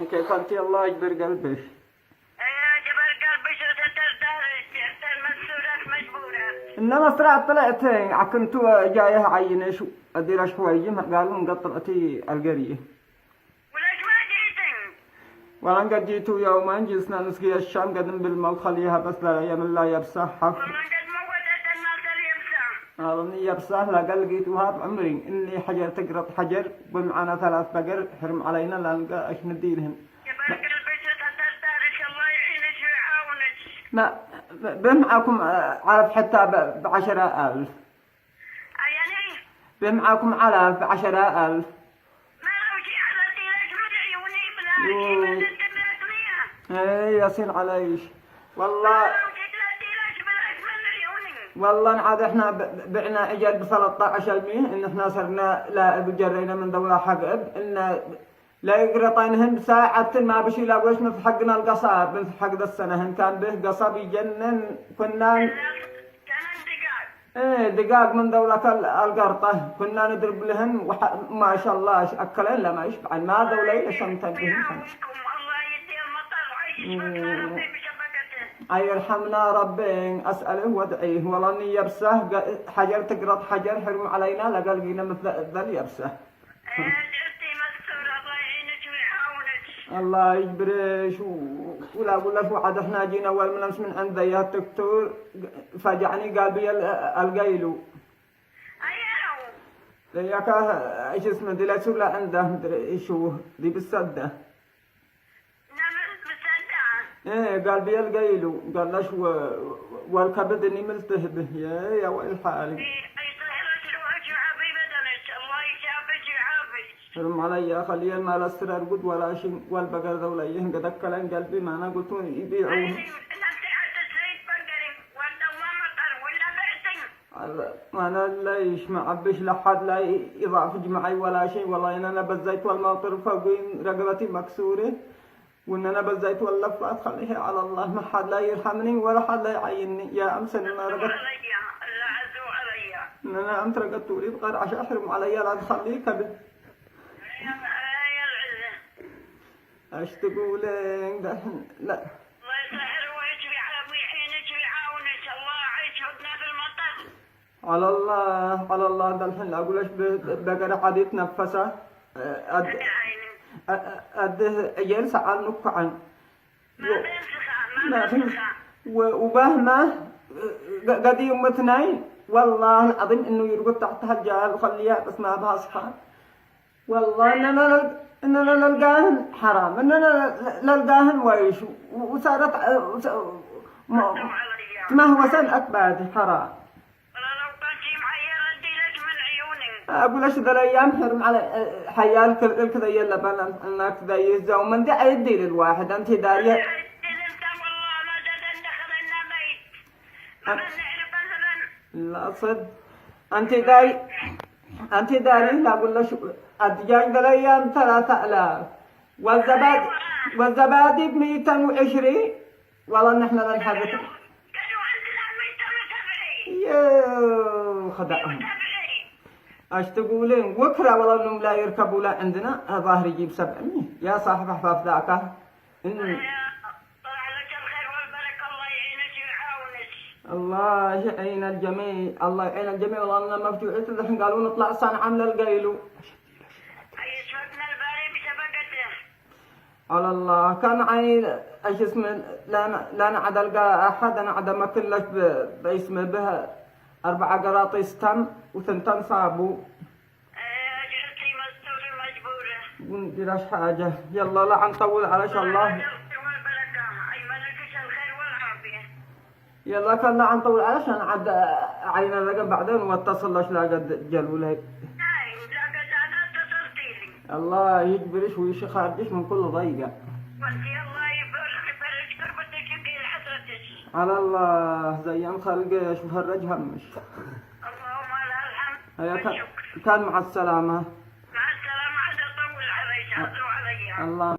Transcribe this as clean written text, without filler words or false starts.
كيف أنت؟ الله يجبر قلبك. جبر قلبي شو ستر مسورات مجبورة. إنما سرعة طلعت عكنتو جايه عينة شو أدير شوية قالوا انقطعتي القرية. وليش ما جيتن؟ وأنا قد جيتو يومين جلسنا نسقي الشام قدم بالماء خليها بس لا يوم لا يبصح. والله قد موتت الناس اليبسة. أرني يبصح لا قال لقيتوها بعمري إني حجر تقرط حجر ومعنا 3 بقر حرم علينا لا نلقى إيش نديرهن. جبر قلبي شو ستر الله يعينك ويعاونك. ما بمعاكم عارف حتى ب10,000. يعني؟ بمعاكم على ب10,000. ما لو شي على ليش من عيوني بلا شي من الدنيا. ايه ياسين عليش والله. ما لو شي ليش بلاش من عيوني. والله عاد احنا بعنا اجل ب 13,000 ان احنا صرنا لا بجرينا من دولة حقب ان لا يقرطينهن ساعة ما بشي لا وش حقنا القصاب حق ذا السنة كان به قصب يجنن كنا كان دقاق. ايه دقاق من دولة القرطة كنا نضرب لهن ما شاء الله اكلين لما يشبع ما دولة الا شمتن الله يدي المطر وعيش فكر ربي بشبكته. أي يرحمنا ربي أسأله وادعيه والله إني يبسه حجر تقرط حجر حرم علينا لقى لقينا مثل ذا يبسه. جرتي مستور الله يعينك ويعاونك. الله يجبرش ولا أقول لك وعد إحنا جينا أول من أمس من عند ذي الدكتور فجعني قال بي القيلو. أيوه. ذيك إيش اسمه دي لا سولا عنده مدري شو دي بالسدة. ايه قال بي القيلو قال ليش والكبد اني ملتهبه يا ويل حالي. الله يشافك ويعافيك. حرم علي خلي المال السرر قد ولا شيء والبقر ذوليه قد اكلن قلبي ما انا قلت يبيعوه. ما انا ليش ما عبش لحد لا يضعف معي ولا شيء والله انا بزيت والمطر فوقي رقبتي مكسوره وان انا بزيت واللفات خليها على الله ما حد لا يرحمني ولا حد لا يعيني يا امس ان انا رقدت ان انا امس رقدت ولي بغير عشان احرم علي لا تخليك ايش تقولين دحين لا الله يسهل ويعينك ويعاونك. الله يعيشنا في المطر. على الله دحين اقول ايش بقرا عاد يتنفسه أده أجل سأل نقعن ما بينسخ وبهمة قديم مثنين والله العظيم إنه يرقد تحتها الجال وخليها بس ما بها صحة والله إننا نلقاهن حرام إننا نلقاهن ويش وصارت ما هو سن أكباد حرام. أقول إيش ذا الأيام حرم على حيال كذا يلا بنا إنك ذا يزوم من دي عيدي للواحد أنت دارية. والله ما جد دخل لنا بيت. ما نعرف مثلا. لا صد أنت داري لا أقول لك الدجاج ذا الأيام 3,000 والزبادي ب220 والله نحن ننحرق. كانوا عندنا 270. يوه خدعهم. ايش تقولين وكرة والله انهم لا يركبوا لا عندنا ظاهر يجيب 700 يا صاحب احباب ذاك طلع لك الخير والبركة. الله يعينك ويعاونك. الله يعين الجميع الله يعين الجميع والله انا مفتوحة الحين قالوا نطلع صنعاء من القيلو. يشوفنا الباري بشبكته. على الله كان عين ايش اسمه لا نعد القى احد انا عدم كلش باسمه بها 4 قراطيس تم و2 صابو. جرتي مستور مجبورة. وندير حاجة يلا لا نطول على شاء الله. والبركة. أي ملكش الخير والعافية. يلا كان لا نطول علشان عاد عين الرقم بعدين واتصل لش لا قد جلوا لي. لا قد أنا اتصلتي لي. الله يجبرش ويخرجش من كل ضيقة. وانت الله يفرج كربتك ويقيل حسرتك. على الله زين خلقش وفرج همش. اللهم لك الحمد هيا كان مع السلامة. مع السلامة. عاد أطول علي. الله